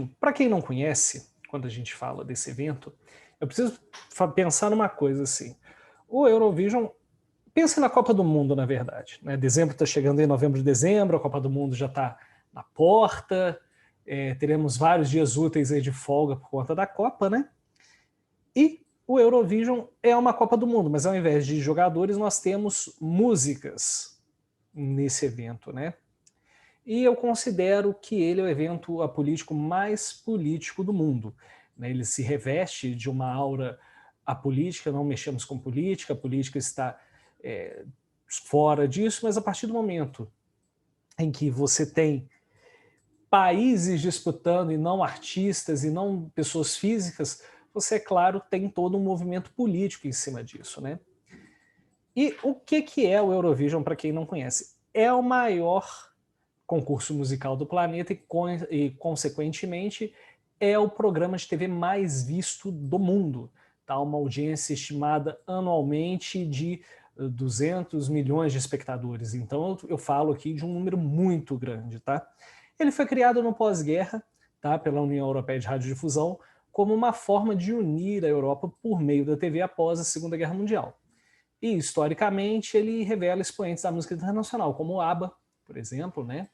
Para quem não conhece, quando a gente fala desse evento, eu preciso pensar numa coisa assim. O Eurovision, pensa na Copa do Mundo, na verdade. Né? Dezembro está chegando aí, novembro, dezembro, a Copa do Mundo já está na porta, teremos vários dias úteis aí de folga por conta da Copa, né? E o Eurovision é uma Copa do Mundo, mas ao invés de jogadores, nós temos músicas nesse evento, né? E eu considero que ele é o evento apolítico mais político do mundo. Né? Ele se reveste de uma aura apolítica, não mexemos com política, a política está fora disso, mas a partir do momento em que você tem países disputando e não artistas e não pessoas físicas, você, é claro, tem todo um movimento político em cima disso. Né? E o que é o Eurovision, para quem não conhece? É o maior concurso musical do planeta e, consequentemente, é o programa de TV mais visto do mundo. Tá? Uma audiência estimada anualmente de 200 milhões de espectadores. Então, eu falo aqui de um número muito grande. Tá? Ele foi criado no pós-guerra, tá? Pela União Europeia de Radiodifusão, como uma forma de unir a Europa por meio da TV após a Segunda Guerra Mundial. E, historicamente, ele revela expoentes da música internacional, como o ABBA, por exemplo, né?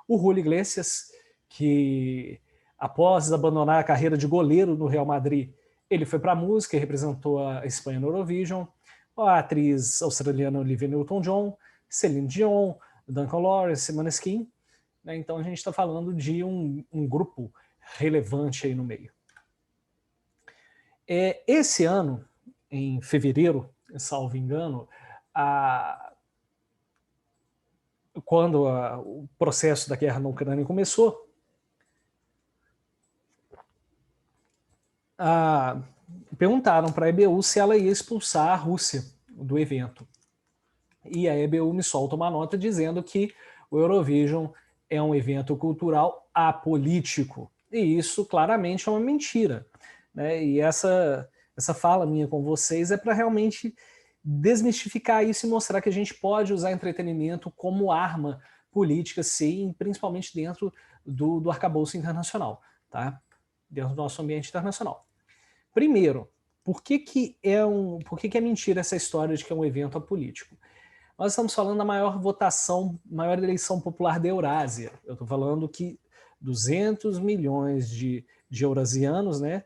O Julio Iglesias, que após abandonar a carreira de goleiro no Real Madrid, ele foi para a música e representou a Espanha no Eurovision. A atriz australiana Olivia Newton-John, Celine Dion, Duncan Lawrence, Maneskin. Né? Então a gente está falando de um grupo relevante aí no meio. Esse ano, em fevereiro, salvo engano, quando o processo da guerra na Ucrânia começou, perguntaram para a EBU se ela ia expulsar a Rússia do evento. E a EBU me solta uma nota dizendo que o Eurovision é um evento cultural apolítico. E isso claramente é uma mentira. Né? E essa fala minha com vocês é para realmente desmistificar isso e mostrar que a gente pode usar entretenimento como arma política, sim, principalmente dentro do arcabouço internacional, tá? Dentro do nosso ambiente internacional. Primeiro, por que é mentira essa história de que é um evento apolítico? Nós estamos falando da maior votação, maior eleição popular da Eurásia. Eu estou falando que 200 milhões de eurasianos, né,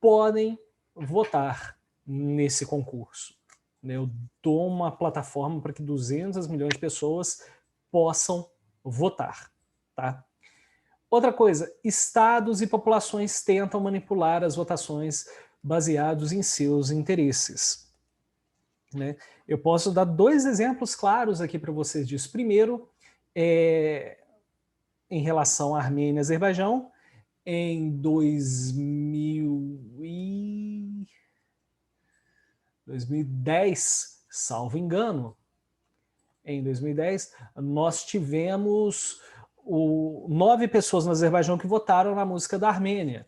podem votar nesse concurso. Eu dou uma plataforma para que 200 milhões de pessoas possam votar. Tá? Outra coisa, estados e populações tentam manipular as votações baseados em seus interesses. Né? Eu posso dar dois exemplos claros aqui para vocês disso. Primeiro, em relação à Armênia e Azerbaijão, em 2010, salvo engano, em 2010, nós tivemos 9 pessoas no Azerbaijão que votaram na música da Armênia.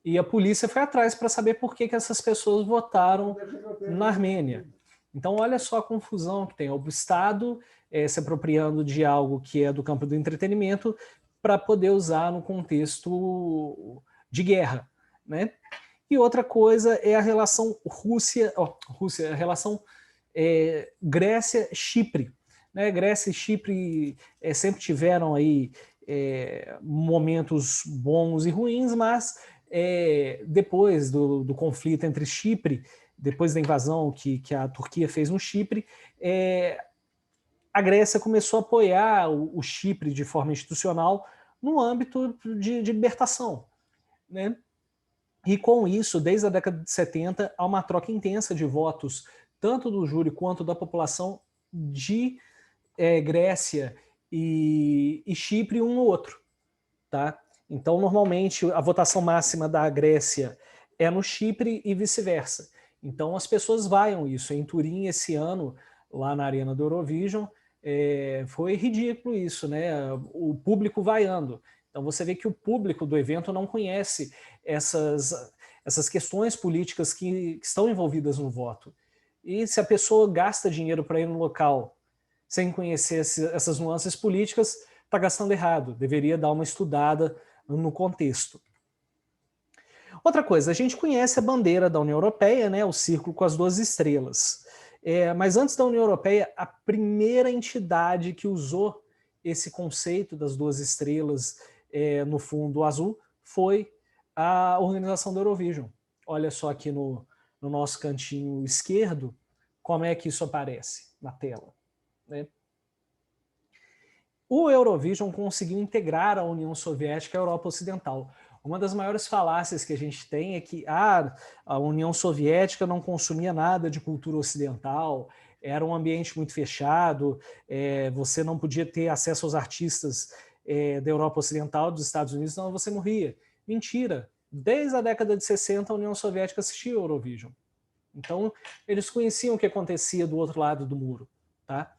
E a polícia foi atrás para saber por que essas pessoas votaram na Armênia. Então, olha só a confusão que tem. O Estado se apropriando de algo que é do campo do entretenimento para poder usar no contexto de guerra. Né? E outra coisa é a relação a relação Grécia-Chipre. Né? Grécia e Chipre sempre tiveram aí momentos bons e ruins, mas depois do conflito entre Chipre, depois da invasão que a Turquia fez no Chipre, a Grécia começou a apoiar o Chipre de forma institucional no âmbito de libertação. Né? E com isso, desde a década de 70, há uma troca intensa de votos, tanto do júri quanto da população de Grécia e Chipre um no outro. Tá? Então, normalmente, a votação máxima da Grécia é no Chipre e vice-versa. Então, as pessoas vaiam isso. Em Turim, esse ano, lá na Arena do Eurovision, foi ridículo isso, né? O público vaiando. Então, você vê que o público do evento não conhece essas questões políticas que estão envolvidas no voto. E se a pessoa gasta dinheiro para ir no local sem conhecer essas nuances políticas, está gastando errado. Deveria dar uma estudada no contexto. Outra coisa, a gente conhece a bandeira da União Europeia, né, o círculo com as 2 estrelas. Mas antes da União Europeia, a primeira entidade que usou esse conceito das 2 estrelas no fundo azul foi a organização do Eurovision. Olha só aqui no nosso cantinho esquerdo como é que isso aparece na tela, né? O Eurovision conseguiu integrar a União Soviética à Europa Ocidental. Uma das maiores falácias que a gente tem é que a União Soviética não consumia nada de cultura ocidental, era um ambiente muito fechado, você não podia ter acesso aos artistas da Europa Ocidental, dos Estados Unidos, senão você morria. Mentira! Desde a década de 60, a União Soviética assistia ao Eurovision. Então, eles conheciam o que acontecia do outro lado do muro. Tá?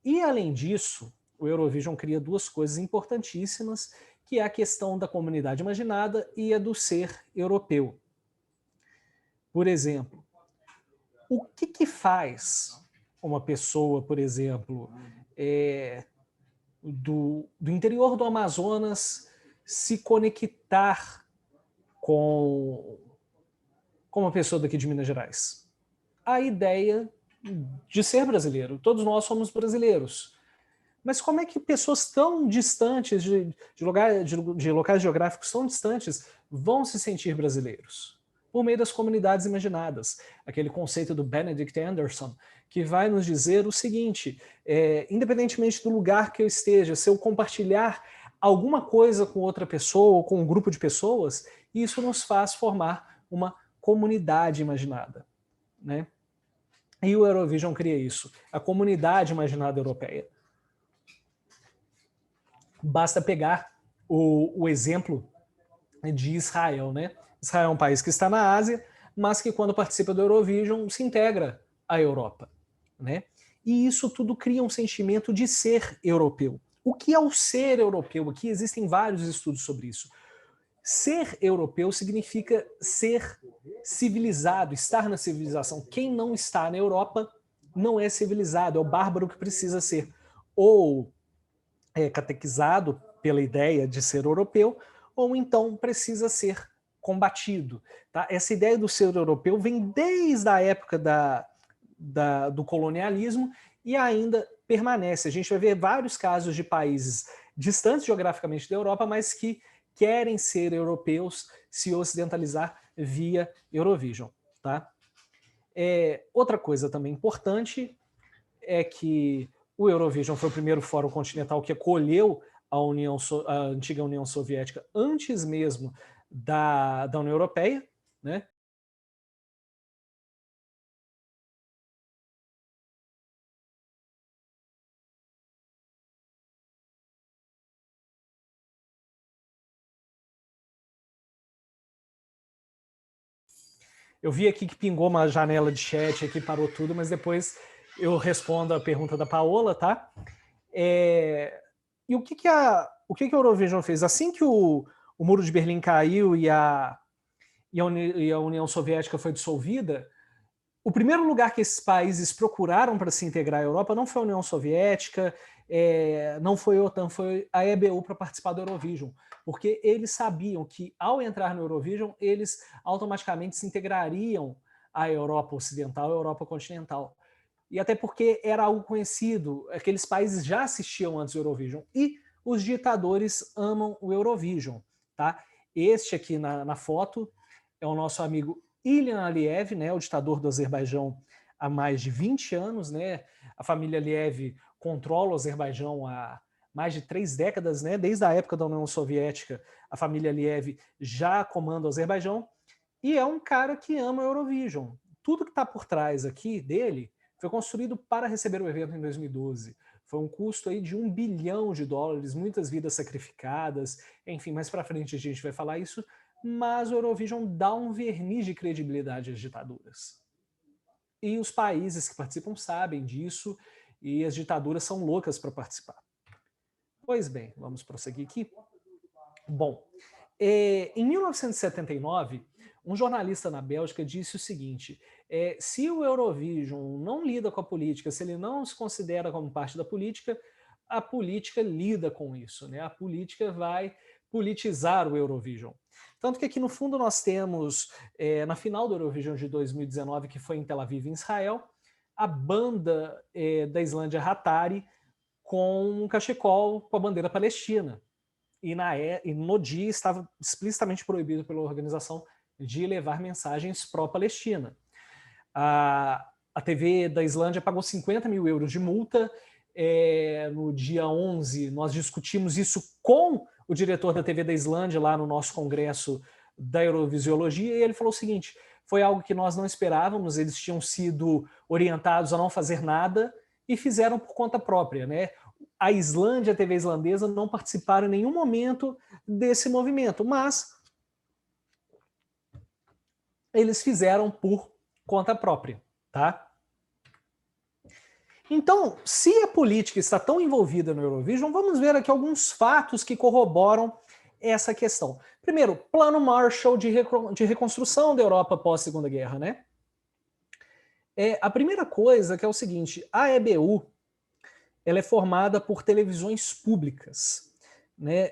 E, além disso, o Eurovision cria 2 coisas importantíssimas, que é a questão da comunidade imaginada e a do ser europeu. Por exemplo, o que faz uma pessoa, por exemplo, do interior do Amazonas se conectar com uma pessoa daqui de Minas Gerais? A ideia de ser brasileiro. Todos nós somos brasileiros. Mas como é que pessoas tão distantes, de locais geográficos tão distantes, vão se sentir brasileiros? Por meio das comunidades imaginadas. Aquele conceito do Benedict Anderson, que vai nos dizer o seguinte, independentemente do lugar que eu esteja, se eu compartilhar alguma coisa com outra pessoa ou com um grupo de pessoas, isso nos faz formar uma comunidade imaginada, né? E o Eurovision cria isso, a comunidade imaginada europeia. Basta pegar o exemplo de Israel, né? Israel é um país que está na Ásia, mas que quando participa do Eurovision se integra à Europa, né? E isso tudo cria um sentimento de ser europeu. O que é o ser europeu? Aqui existem vários estudos sobre isso. Ser europeu significa ser civilizado, estar na civilização. Quem não está na Europa não é civilizado, é o bárbaro que precisa ser ou catequizado pela ideia de ser europeu, ou então precisa ser combatido. Tá? Essa ideia do ser europeu vem desde a época do colonialismo e ainda permanece. A gente vai ver vários casos de países distantes geograficamente da Europa, mas que querem ser europeus, se ocidentalizar via Eurovision. Tá? Outra coisa também importante é que o Eurovision foi o primeiro fórum continental que acolheu a antiga União Soviética antes mesmo da União Europeia, né? Eu vi aqui que pingou uma janela de chat aqui, parou tudo, mas depois eu respondo a pergunta da Paola, tá? E o que a Eurovision fez? Assim que o Muro de Berlim caiu e a União Soviética foi dissolvida, o primeiro lugar que esses países procuraram para se integrar à Europa não foi a União Soviética, não foi a OTAN, foi a EBU para participar do Eurovision, porque eles sabiam que ao entrar no Eurovision, eles automaticamente se integrariam à Europa Ocidental, à Europa Continental. E até porque era algo conhecido, aqueles países já assistiam antes do Eurovision, e os ditadores amam o Eurovision. Tá? Este aqui na foto é o nosso amigo Ilham Aliyev, né, o ditador do Azerbaijão há mais de 20 anos. Né? A família Aliyev controla o Azerbaijão há mais de 3 décadas, né? Desde a época da União Soviética, a família Aliyev já comanda o Azerbaijão, e é um cara que ama o Eurovision. Tudo que está por trás aqui dele foi construído para receber o evento em 2012. Foi um custo aí de $1 bilhão, muitas vidas sacrificadas, enfim, mais para frente a gente vai falar isso, mas o Eurovision dá um verniz de credibilidade às ditaduras. E os países que participam sabem disso, e as ditaduras são loucas para participar. Pois bem, vamos prosseguir aqui. Bom, em 1979, um jornalista na Bélgica disse o seguinte, se o Eurovision não lida com a política, se ele não se considera como parte da política, a política lida com isso, né? A política vai politizar o Eurovision. Tanto que aqui no fundo nós temos, na final do Eurovision de 2019, que foi em Tel Aviv, em Israel, a banda da Islândia Hatari com um cachecol com a bandeira palestina. E no dia estava explicitamente proibido pela organização de levar mensagens pró-Palestina. A TV da Islândia pagou 50 mil euros de multa. No dia 11, nós discutimos isso com o diretor da TV da Islândia lá no nosso congresso da Eurovisiologia, e ele falou o seguinte: foi algo que nós não esperávamos, eles tinham sido orientados a não fazer nada e fizeram por conta própria, né? A Islândia, a TV islandesa, não participaram em nenhum momento desse movimento, mas eles fizeram por conta própria, tá? Então, se a política está tão envolvida no Eurovision, vamos ver aqui alguns fatos que corroboram essa questão. Primeiro, Plano Marshall de reconstrução da Europa pós-Segunda Guerra, né? A primeira coisa que é o seguinte: a EBU ela é formada por televisões públicas, né?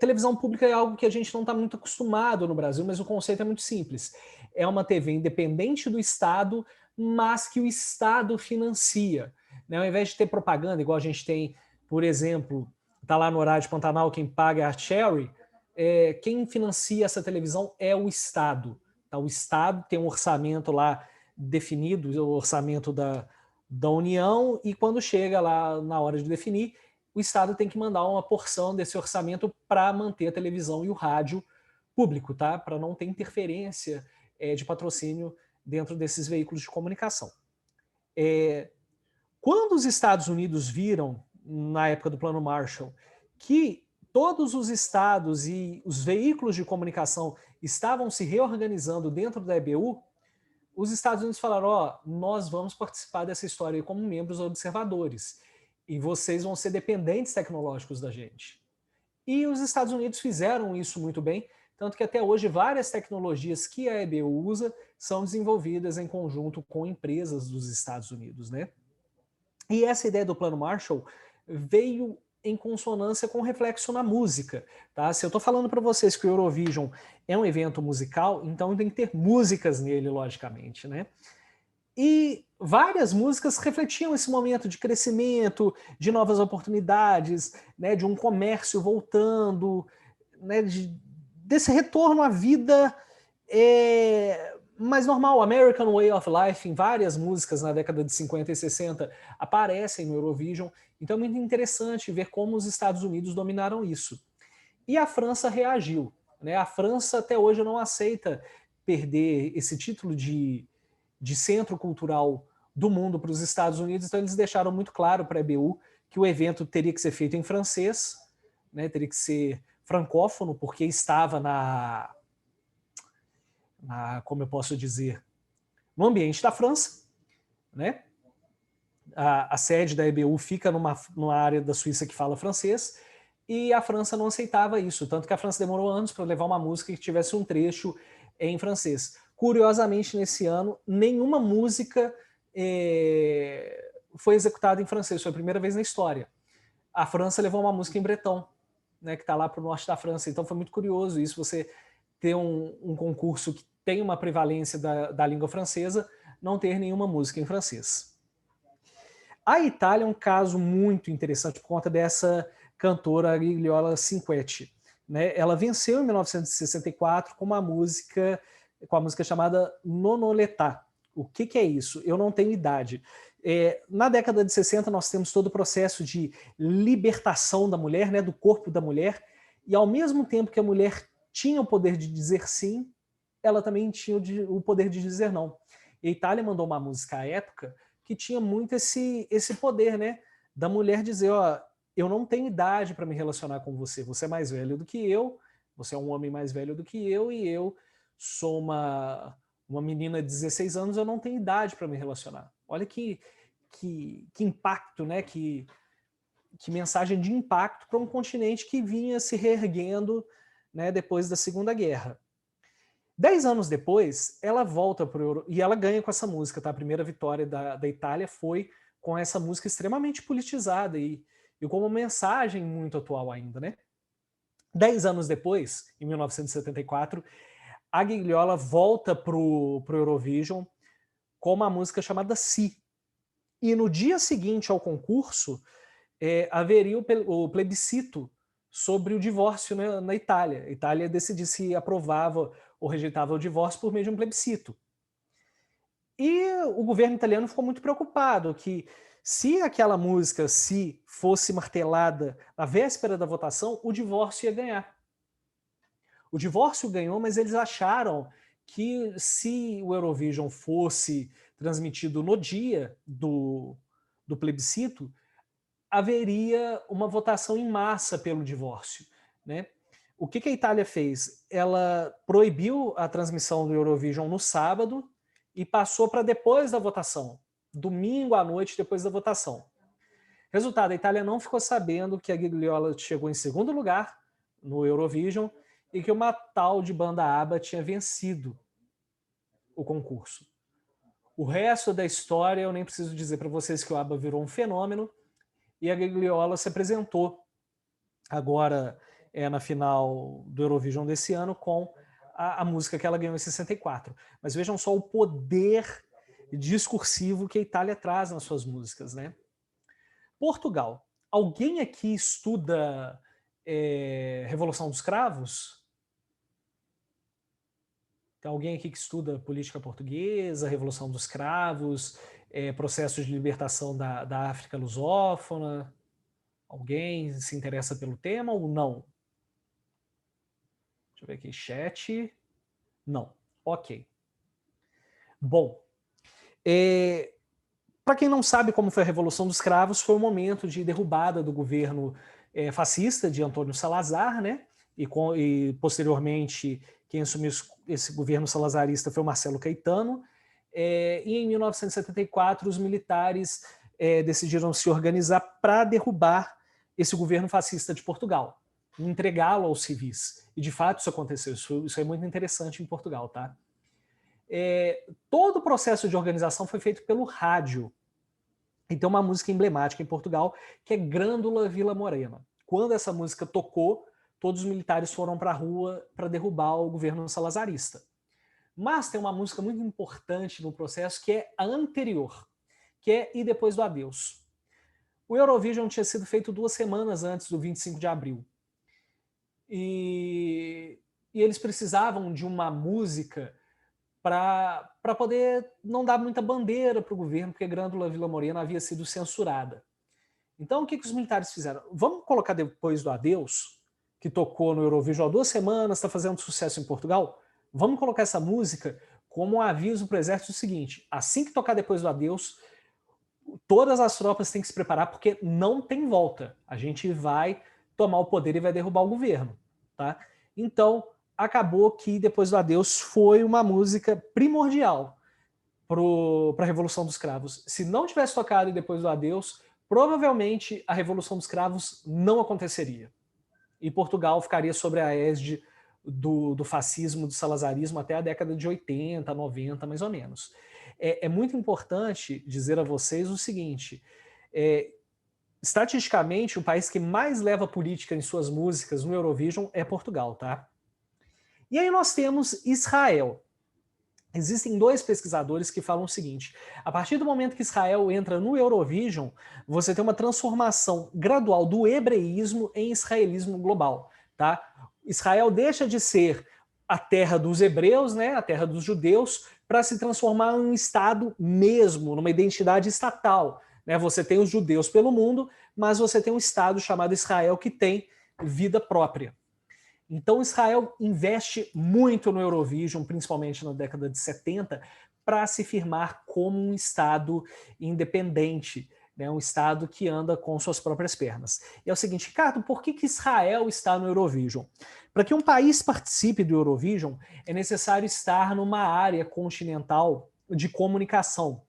Televisão pública é algo que a gente não está muito acostumado no Brasil, mas o conceito é muito simples. É uma TV independente do Estado, mas que o Estado financia. Né? Ao invés de ter propaganda, igual a gente tem, por exemplo, está lá no horário de Pantanal, quem paga é a Cherry, quem financia essa televisão é o Estado. Tá? O Estado tem um orçamento lá definido, o orçamento da União, e quando chega lá na hora de definir, o Estado tem que mandar uma porção desse orçamento para manter a televisão e o rádio público, tá? Para não ter interferência de patrocínio dentro desses veículos de comunicação. Quando os Estados Unidos viram, na época do Plano Marshall, que todos os estados e os veículos de comunicação estavam se reorganizando dentro da EBU, os Estados Unidos falaram: nós vamos participar dessa história como membros observadores, e vocês vão ser dependentes tecnológicos da gente. E os Estados Unidos fizeram isso muito bem, tanto que até hoje várias tecnologias que a EBU usa são desenvolvidas em conjunto com empresas dos Estados Unidos, né? E essa ideia do Plano Marshall veio em consonância com reflexo na música. Tá? Se eu estou falando para vocês que o Eurovision é um evento musical, então tem que ter músicas nele, logicamente. Né? E várias músicas refletiam esse momento de crescimento, de novas oportunidades, né, de um comércio voltando, né, desse retorno à vida mais normal. American Way of Life, em várias músicas na década de 50 e 60, aparecem no Eurovision. Então é muito interessante ver como os Estados Unidos dominaram isso. E a França reagiu. Né? A França até hoje não aceita perder esse título de centro cultural do mundo para os Estados Unidos, então eles deixaram muito claro para a EBU que o evento teria que ser feito em francês, né? Teria que ser francófono, porque estava como eu posso dizer, no ambiente da França, né? A sede da EBU fica numa área da Suíça que fala francês, e a França não aceitava isso, tanto que a França demorou anos para levar uma música que tivesse um trecho em francês. Curiosamente, nesse ano, nenhuma música foi executada em francês, foi a primeira vez na história. A França levou uma música em bretão, né, que está lá para o norte da França, então foi muito curioso isso, você ter um concurso que tem uma prevalência da língua francesa, não ter nenhuma música em francês. A Itália é um caso muito interessante por conta dessa cantora Gigliola Cinquetti. Né? Ela venceu em 1964 com a música chamada Nonoletta. O que é isso? Eu não tenho idade. Na década de 60 nós temos todo o processo de libertação da mulher, né, do corpo da mulher, e ao mesmo tempo que a mulher tinha o poder de dizer sim, ela também tinha o poder de dizer não. E a Itália mandou uma música à época que tinha muito esse poder, né, da mulher dizer: eu não tenho idade para me relacionar com você, você é mais velho do que eu, você é um homem mais velho do que eu, e eu sou uma menina de 16 anos, eu não tenho idade para me relacionar. Olha que impacto, né? Que mensagem de impacto para um continente que vinha se reerguendo, né, depois da Segunda Guerra. 10 anos depois, ela volta para o Euro e ela ganha com essa música. Tá? A primeira vitória da Itália foi com essa música extremamente politizada e com uma mensagem muito atual ainda. Né? 10 anos depois, em 1974, a Gigliola volta para o Eurovision com uma música chamada Si. E no dia seguinte ao concurso, haveria o plebiscito sobre o divórcio na Itália. A Itália decidia se aprovava ou rejeitava o divórcio por meio de um plebiscito. E o governo italiano ficou muito preocupado que se aquela música Se fosse martelada na véspera da votação, o divórcio ia ganhar. O divórcio ganhou, mas eles acharam que se o Eurovision fosse transmitido no dia do plebiscito, haveria uma votação em massa pelo divórcio, né? O que a Itália fez? Ela proibiu a transmissão do Eurovision no sábado e passou para depois da votação, domingo à noite depois da votação. Resultado, a Itália não ficou sabendo que a Gigliola chegou em segundo lugar no Eurovision e que uma tal de banda ABBA tinha vencido o concurso. O resto da história eu nem preciso dizer para vocês que o ABBA virou um fenômeno e a Gigliola se apresentou agora na final do Eurovision desse ano com a música que ela ganhou em 64. Mas vejam só o poder discursivo que a Itália traz nas suas músicas, né? Portugal. Alguém aqui estuda Revolução dos Cravos? Tem alguém aqui que estuda política portuguesa, Revolução dos Cravos, processos de libertação da África lusófona? Alguém se interessa pelo tema ou não? Deixa eu ver aqui, chat. Não. Ok. Bom, para quem não sabe como foi a Revolução dos Cravos, foi um momento de derrubada do governo fascista de Antônio Salazar, né? E posteriormente quem assumiu esse governo salazarista foi o Marcelo Caetano. E em 1974 os militares decidiram se organizar para derrubar esse governo fascista de Portugal, entregá-lo aos civis. E de fato isso aconteceu, isso é muito interessante em Portugal, tá? Todo o processo de organização foi feito pelo rádio. E tem uma música emblemática em Portugal, que é Grândola Vila Morena. Quando essa música tocou, todos os militares foram para a rua para derrubar o governo salazarista. Mas tem uma música muito importante no processo, que é a anterior, que é E Depois do Adeus. O Eurovision tinha sido feito 2 semanas antes do 25 de abril. E eles precisavam de uma música para poder não dar muita bandeira para o governo, porque Grândola Vila Morena havia sido censurada. Então, o que os militares fizeram? Vamos colocar Depois do Adeus, que tocou no Eurovision há 2 semanas, está fazendo sucesso em Portugal? Vamos colocar essa música como um aviso para o exército seguinte: assim que tocar Depois do Adeus, todas as tropas têm que se preparar, porque não tem volta. A gente vai tomar o poder e vai derrubar o governo. Tá? Então, acabou que Depois do Adeus foi uma música primordial para a Revolução dos Cravos. Se não tivesse tocado Depois do Adeus, provavelmente a Revolução dos Cravos não aconteceria. E Portugal ficaria sobre a égide do fascismo, do salazarismo até a década de 80, 90, mais ou menos. É muito importante dizer a vocês o seguinte: estatisticamente, o país que mais leva política em suas músicas no Eurovision é Portugal, tá? E aí nós temos Israel. Existem 2 pesquisadores que falam o seguinte: a partir do momento que Israel entra no Eurovision, você tem uma transformação gradual do hebreísmo em israelismo global, tá? Israel deixa de ser a terra dos hebreus, né, a terra dos judeus, para se transformar em um estado mesmo, numa identidade estatal, né? Você tem os judeus pelo mundo, mas você tem um estado chamado Israel que tem vida própria. Então Israel investe muito no Eurovision, principalmente na década de 70, para se firmar como um estado independente, né? Um estado que anda com suas próprias pernas. E é o seguinte, Ricardo, por que Israel está no Eurovision? Para que um país participe do Eurovision, é necessário estar numa área continental de comunicação,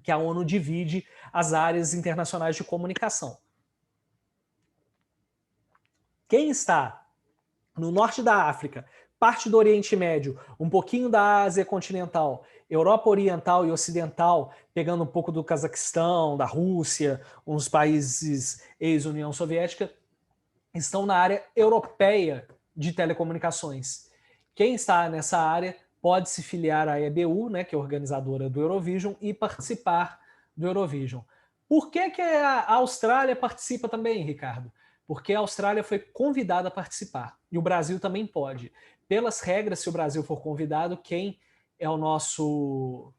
que a ONU divide as áreas internacionais de comunicação. Quem está no norte da África, parte do Oriente Médio, um pouquinho da Ásia continental, Europa Oriental e Ocidental, pegando um pouco do Cazaquistão, da Rússia, uns países ex-União Soviética, estão na área europeia de telecomunicações. Quem está nessa área pode se filiar à EBU, né, que é a organizadora do Eurovision, e participar do Eurovision. Por que a Austrália participa também, Ricardo? Porque a Austrália foi convidada a participar, e o Brasil também pode. Pelas regras, se o Brasil for convidado, quem é o nosso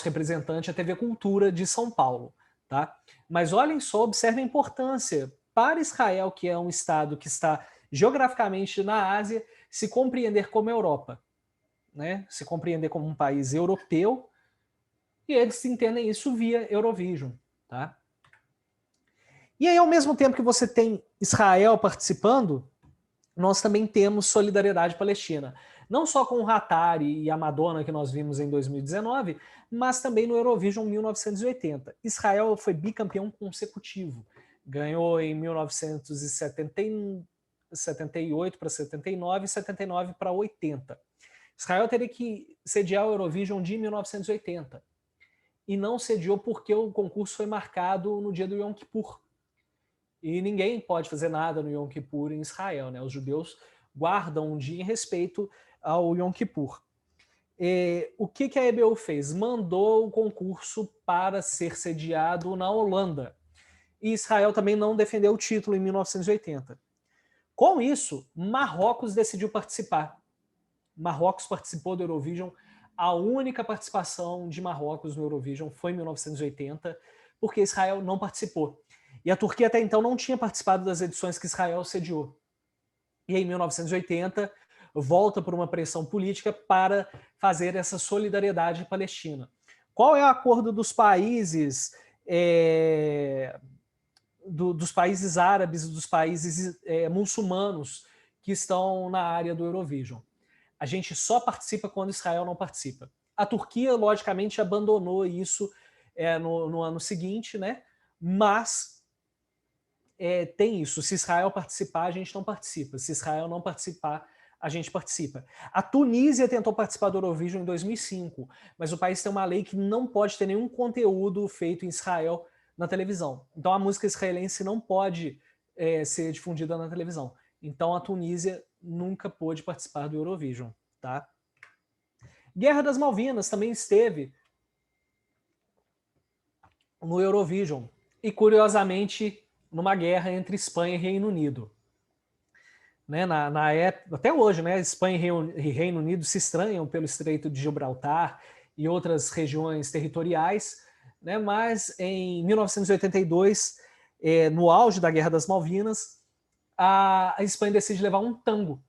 representante é a TV Cultura de São Paulo. Tá? Mas olhem só, observem a importância para Israel, que é um estado que está geograficamente na Ásia, se compreender como Europa, né? Se compreender como um país europeu, e eles entendem isso via Eurovision. Tá? E aí, ao mesmo tempo que você tem Israel participando, nós também temos Solidariedade Palestina. Não só com o Hatari e a Madonna que nós vimos em 2019, mas também no Eurovision 1980. Israel foi bicampeão consecutivo. Ganhou em 1978 para 79 e 79 para 80. Israel teria que sediar o Eurovision de 1980. E não sediou porque o concurso foi marcado no dia do Yom Kippur. E ninguém pode fazer nada no Yom Kippur em Israel, né? Os judeus guardam um dia em respeito ao Yom Kippur. O que a EBU fez? Mandou o concurso para ser sediado na Holanda. E Israel também não defendeu o título em 1980. Com isso, Marrocos decidiu participar. Marrocos participou do Eurovision. A única participação de Marrocos no Eurovision foi em 1980, porque Israel não participou. E a Turquia até então não tinha participado das edições que Israel sediou. E em 1980 volta por uma pressão política para fazer essa solidariedade palestina. Qual é o acordo dos países dos países árabes e dos países muçulmanos que estão na área do Eurovision? A gente só participa quando Israel não participa. A Turquia, logicamente, abandonou isso no ano seguinte, né? Mas tem isso. Se Israel participar, a gente não participa. Se Israel não participar, a gente participa. A Tunísia tentou participar do Eurovision em 2005, mas o país tem uma lei que não pode ter nenhum conteúdo feito em Israel na televisão. Então a música israelense não pode ser difundida na televisão. Então a Tunísia nunca pôde participar do Eurovision. Tá? Guerra das Malvinas também esteve no Eurovision. E curiosamente, numa guerra entre Espanha e Reino Unido. Né, na época, até hoje, né, Espanha e Reino Unido se estranham pelo Estreito de Gibraltar e outras regiões territoriais, né, mas em 1982, no auge da Guerra das Malvinas, a Espanha decide levar um tango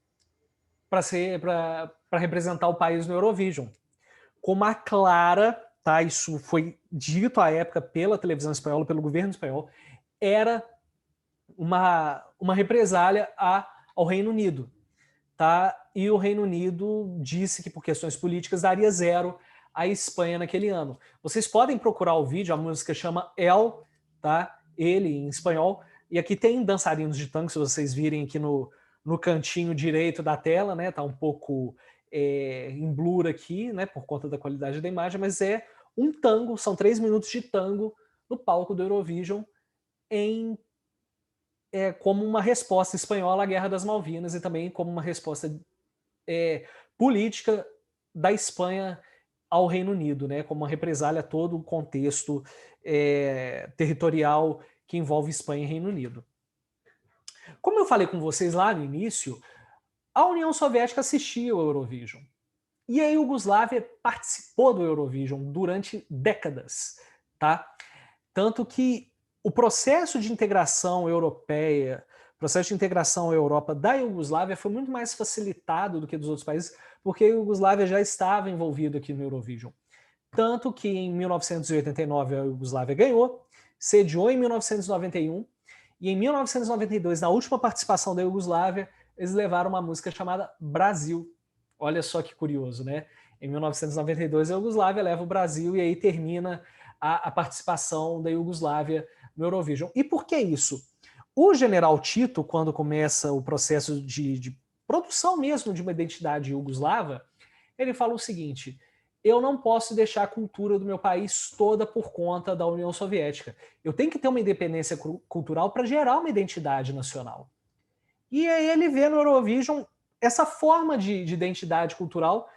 para representar o país no Eurovision. Com uma clara, tá, isso foi dito à época pela televisão espanhola, pelo governo espanhol, era uma represália ao Reino Unido. Tá? E o Reino Unido disse que, por questões políticas, daria 0 à Espanha naquele ano. Vocês podem procurar o vídeo, a música chama El, tá? Ele em espanhol, e aqui tem dançarinos de tango, se vocês virem aqui no cantinho direito da tela, né? Tá um pouco em blur aqui, né? Por conta da qualidade da imagem, mas é um tango, são 3 minutos de tango no palco do Eurovision como uma resposta espanhola à Guerra das Malvinas e também como uma resposta política da Espanha ao Reino Unido, né, como uma represália a todo o contexto territorial que envolve Espanha e Reino Unido. Como eu falei com vocês lá no início, a União Soviética assistia ao Eurovision. E a Iugoslávia participou do Eurovision durante décadas. Tá? Tanto que o processo de integração europeia, processo de integração à Europa da Iugoslávia foi muito mais facilitado do que dos outros países, porque a Iugoslávia já estava envolvida aqui no Eurovision. Tanto que em 1989 a Iugoslávia ganhou, sediou em 1991, e em 1992, na última participação da Iugoslávia, eles levaram uma música chamada Brasil. Olha só que curioso, né? Em 1992 a Iugoslávia leva o Brasil e aí termina a participação da Iugoslávia no Eurovision. E por que isso? O general Tito, quando começa o processo de produção mesmo de uma identidade iugoslava, ele fala o seguinte: eu não posso deixar a cultura do meu país toda por conta da União Soviética. Eu tenho que ter uma independência cultural para gerar uma identidade nacional. E aí ele vê no Eurovision essa forma de identidade cultural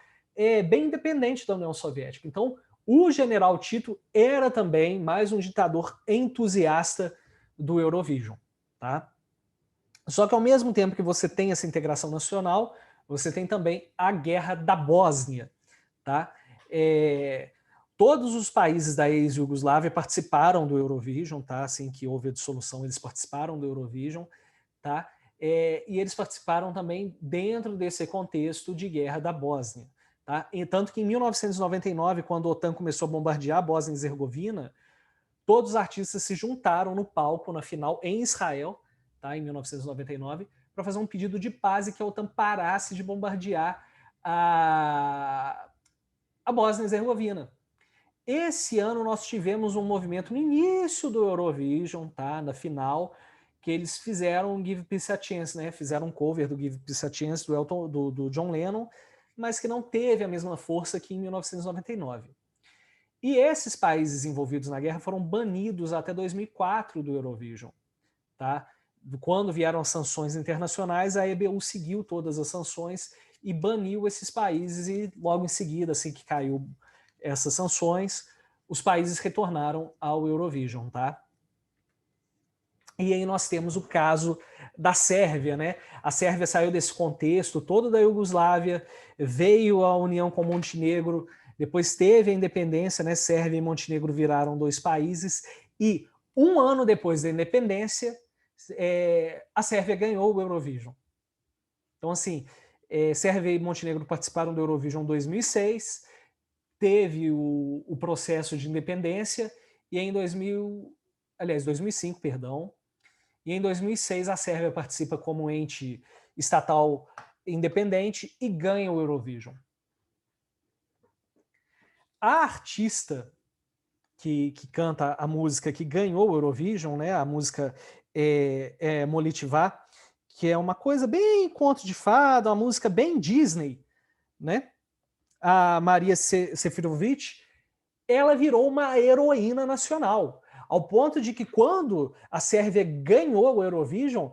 bem independente da União Soviética. Então, o general Tito era também mais um ditador entusiasta do Eurovision. Tá? Só que ao mesmo tempo que você tem essa integração nacional, você tem também a Guerra da Bósnia. Tá? Todos os países da ex-Yugoslávia participaram do Eurovision, tá? Assim que houve a dissolução, eles participaram do Eurovision. Tá? E eles participaram também dentro desse contexto de guerra da Bósnia. Tá? E tanto que em 1999, quando a OTAN começou a bombardear a Bósnia e Herzegovina, todos os artistas se juntaram no palco na final em Israel, tá? Em 1999, para fazer um pedido de paz e que a OTAN parasse de bombardear a Bósnia e Herzegovina. Esse ano nós tivemos um movimento no início do Eurovision, tá? Na final, que eles fizeram Give Peace a Chance, né? Fizeram um cover do Give Peace a Chance do John Lennon, mas que não teve a mesma força que em 1999. E esses países envolvidos na guerra foram banidos até 2004 do Eurovision, tá? Quando vieram as sanções internacionais, a EBU seguiu todas as sanções e baniu esses países, e logo em seguida, assim que caiu essas sanções, os países retornaram ao Eurovision, tá? E aí nós temos o caso da Sérvia, né? A Sérvia saiu desse contexto todo da Iugoslávia, veio à união com Montenegro, depois teve a independência, né? Sérvia e Montenegro viraram dois países, e um ano depois da independência, a Sérvia ganhou o Eurovision. Então, assim, Sérvia e Montenegro participaram do Eurovision em 2006, teve o processo de independência, e em 2005, perdão, e em 2006 a Sérvia participa como ente estatal independente e ganha o Eurovision. A artista que canta a música que ganhou o Eurovision, né, a música Molitivá, que é uma coisa bem conto de fada, uma música bem Disney, né? A Maria Seferovic, ela virou uma heroína nacional, ao ponto de que quando a Sérvia ganhou o Eurovision,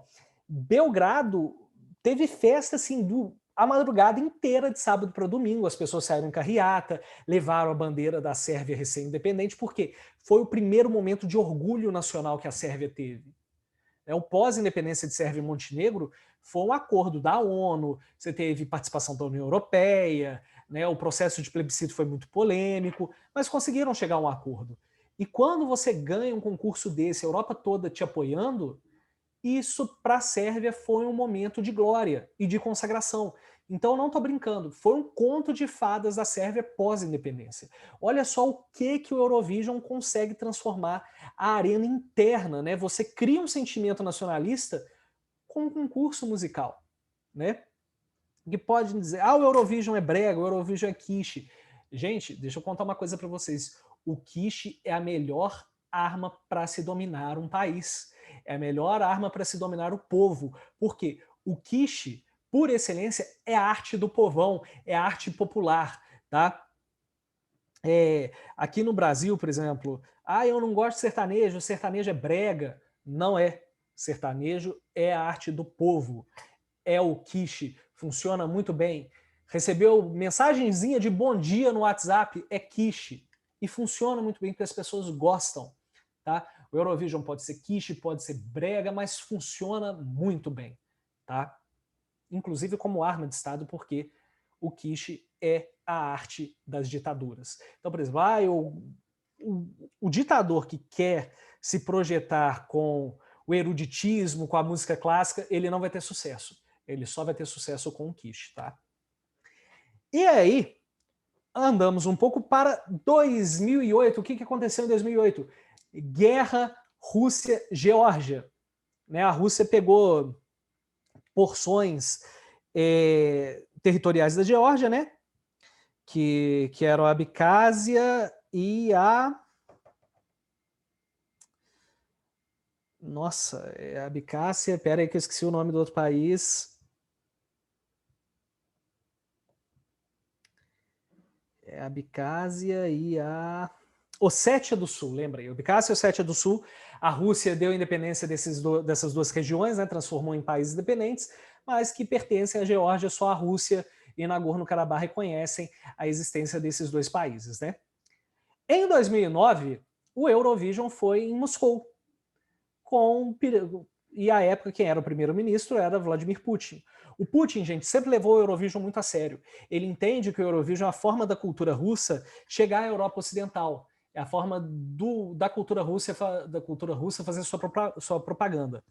Belgrado teve festa assim a madrugada inteira de sábado para domingo, as pessoas saíram em carreata, levaram a bandeira da Sérvia recém-independente, porque foi o primeiro momento de orgulho nacional que a Sérvia teve. O pós-independência de Sérvia e Montenegro foi um acordo da ONU, você teve participação da União Europeia, né, o processo de plebiscito foi muito polêmico, mas conseguiram chegar a um acordo. E quando você ganha um concurso desse, a Europa toda te apoiando, isso para a Sérvia foi um momento de glória e de consagração. Então, não estou brincando, foi um conto de fadas da Sérvia pós-independência. Olha só o que o Eurovision consegue transformar a arena interna, né? Você cria um sentimento nacionalista com um concurso musical, né? Que pode dizer, o Eurovision é brega, o Eurovision é quiche. Gente, deixa eu contar uma coisa para vocês. O quiche é a melhor arma para se dominar um país. É a melhor arma para se dominar o povo. Porque o quiche, por excelência, é a arte do povão, é a arte popular, tá? Aqui no Brasil, por exemplo, eu não gosto de sertanejo, sertanejo é brega. Não é. Sertanejo é a arte do povo. É o quiche, funciona muito bem. Recebeu mensagenzinha de bom dia no WhatsApp, é quiche. E funciona muito bem porque as pessoas gostam. Tá? O Eurovision pode ser quiche, pode ser brega, mas funciona muito bem. Tá? Inclusive como arma de Estado, porque o quiche é a arte das ditaduras. Então, por exemplo, o ditador que quer se projetar com o eruditismo, com a música clássica, ele não vai ter sucesso. Ele só vai ter sucesso com o quiche, tá? E aí, andamos um pouco para 2008. O que aconteceu em 2008? Guerra Rússia-Geórgia. Né? A Rússia pegou porções territoriais da Geórgia, né? Que eram a Abcásia e a... Nossa, a Abcásia, pera aí que eu esqueci o nome do outro país. A Abcásia e a... Ossétia do Sul, lembrei, Abkhazia e Ossétia do Sul, a Rússia deu independência dessas duas regiões, né, transformou em países independentes, mas que pertencem à Geórgia, só a Rússia e Nagorno-Karabakh reconhecem a existência desses dois países, né? Em 2009, o Eurovision foi em Moscou, e à época quem era o primeiro-ministro era Vladimir Putin. O Putin, gente, sempre levou o Eurovision muito a sério. Ele entende que o Eurovision é a forma da cultura russa chegar à Europa Ocidental. É a forma da cultura russa fazer sua propaganda.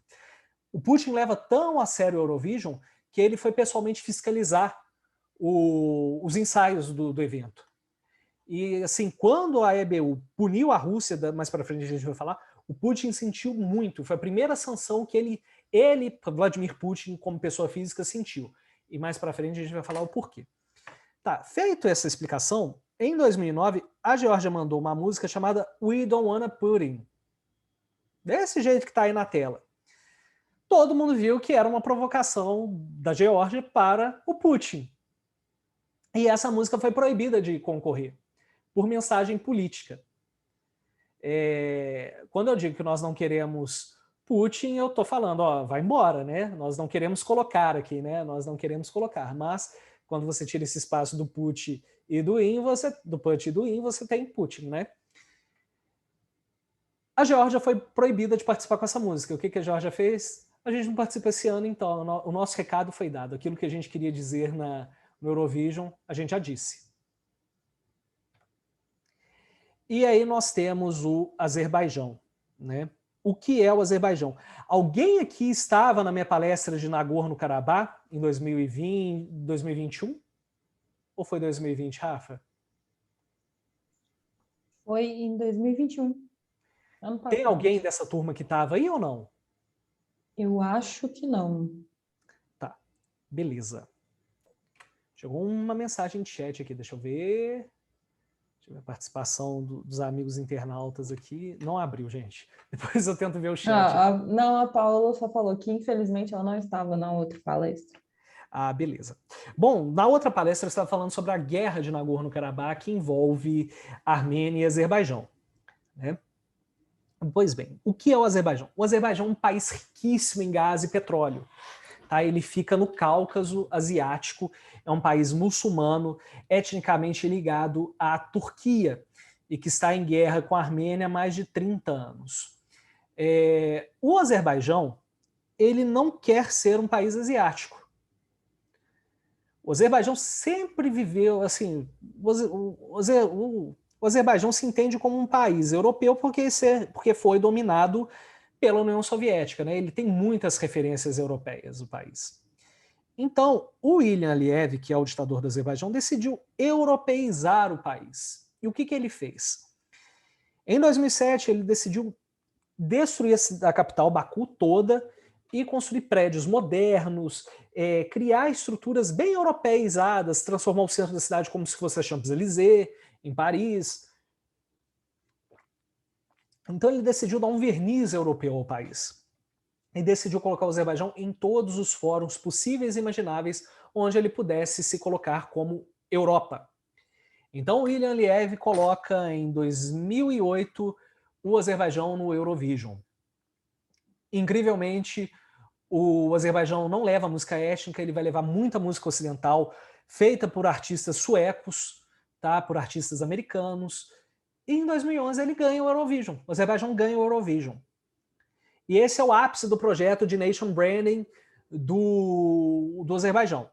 O Putin leva tão a sério o Eurovision que ele foi pessoalmente fiscalizar os ensaios do evento. E assim, quando a EBU puniu a Rússia, mais para frente a gente vai falar, o Putin sentiu muito. Foi a primeira sanção que ele, Vladimir Putin, como pessoa física, sentiu. E mais para frente a gente vai falar o porquê. Tá, feito essa explicação, em 2009, a Geórgia mandou uma música chamada We Don't Wanna Putin. Desse jeito que está aí na tela. Todo mundo viu que era uma provocação da Geórgia para o Putin. E essa música foi proibida de concorrer, por mensagem política. Quando eu digo que nós não queremos Putin, eu estou falando, ó, vai embora, né? Nós não queremos colocar aqui, né? Nós não queremos colocar, mas quando você tira esse espaço do Put e do In, você tem Putin, né? A Geórgia foi proibida de participar com essa música. O que a Geórgia fez? A gente não participa esse ano, então o nosso recado foi dado. Aquilo que a gente queria dizer no Eurovision, a gente já disse. E aí nós temos o Azerbaijão, né? O que é o Azerbaijão? Alguém aqui estava na minha palestra de Nagorno-Karabakh em 2020, 2021? Ou foi 2020, Rafa? Foi em 2021. Ano passado. Tem alguém dessa turma que estava aí ou não? Eu acho que não. Tá, beleza. Chegou uma mensagem de chat aqui, deixa eu ver. Deixa eu ver a participação dos amigos internautas aqui. Não abriu, gente. Depois eu tento ver o chat. Não, a Paula só falou que infelizmente ela não estava na outra palestra. Ah, beleza. Bom, na outra palestra eu estava falando sobre a guerra de Nagorno-Karabakh que envolve Armênia e Azerbaijão, né? Pois bem, o que é o Azerbaijão? O Azerbaijão é um país riquíssimo em gás e petróleo. Tá? Ele fica no Cáucaso Asiático, é um país muçulmano, etnicamente ligado à Turquia, e que está em guerra com a Armênia há mais de 30 anos. O Azerbaijão, ele não quer ser um país asiático. O Azerbaijão sempre viveu, assim, o Azerbaijão se entende como um país europeu porque foi dominado pela União Soviética, né? Ele tem muitas referências europeias, o país. Então, o Ilham Aliyev, que é o ditador do Azerbaijão, decidiu europeizar o país. E o que ele fez? Em 2007, ele decidiu destruir a capital, Baku, toda, e construir prédios modernos, criar estruturas bem europeizadas, transformar o centro da cidade como se fosse a Champs-Élysées, em Paris. Então ele decidiu dar um verniz europeu ao país. E decidiu colocar o Azerbaijão em todos os fóruns possíveis e imagináveis onde ele pudesse se colocar como Europa. Então o Ilham Aliyev coloca em 2008 o Azerbaijão no Eurovision. Incrivelmente, o Azerbaijão não leva música étnica, ele vai levar muita música ocidental, feita por artistas suecos, tá? Por artistas americanos. E em 2011 ele ganha o Eurovision. O Azerbaijão ganha o Eurovision. E esse é o ápice do projeto de Nation Branding do Azerbaijão.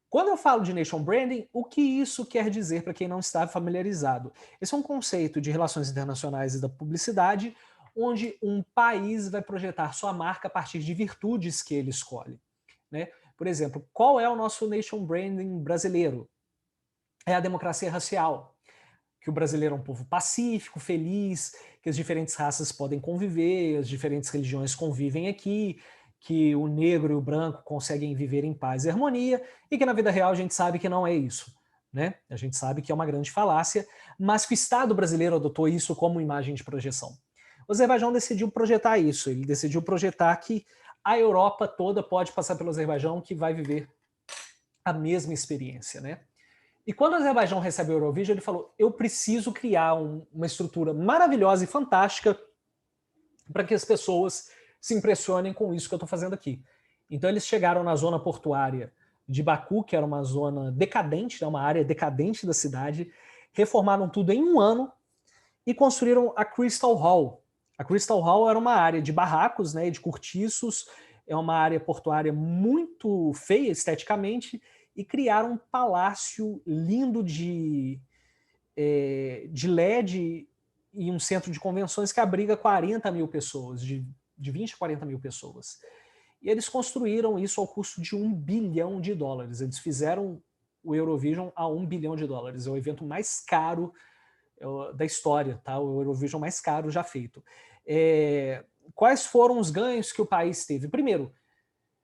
Quando eu falo de Nation Branding, o que isso quer dizer para quem não está familiarizado? Esse é um conceito de relações internacionais e da publicidade, onde um país vai projetar sua marca a partir de virtudes que ele escolhe, né? Por exemplo, qual é o nosso Nation Branding brasileiro? É a democracia racial, que o brasileiro é um povo pacífico, feliz, que as diferentes raças podem conviver, as diferentes religiões convivem aqui, que o negro e o branco conseguem viver em paz e harmonia, e que na vida real a gente sabe que não é isso, né? A gente sabe que é uma grande falácia, mas que o Estado brasileiro adotou isso como imagem de projeção. O Azerbaijão decidiu projetar isso, ele decidiu projetar que a Europa toda pode passar pelo Azerbaijão, que vai viver a mesma experiência, né? E quando o Azerbaijão recebe o Eurovision, ele falou, eu preciso criar uma estrutura maravilhosa e fantástica para que as pessoas se impressionem com isso que eu estou fazendo aqui. Então eles chegaram na zona portuária de Baku, que era uma zona decadente, né, uma área decadente da cidade, reformaram tudo em um ano e construíram a Crystal Hall. A Crystal Hall era uma área de barracos, né, de cortiços, é uma área portuária muito feia esteticamente, e criaram um palácio lindo de LED e um centro de convenções que abriga 40 mil pessoas, de 20 a 40 mil pessoas. E eles construíram isso ao custo de $1 bilhão. Eles fizeram o Eurovision a $1 bilhão. É o evento mais caro da história, tá? O Eurovision mais caro já feito. Quais foram os ganhos que o país teve? Primeiro,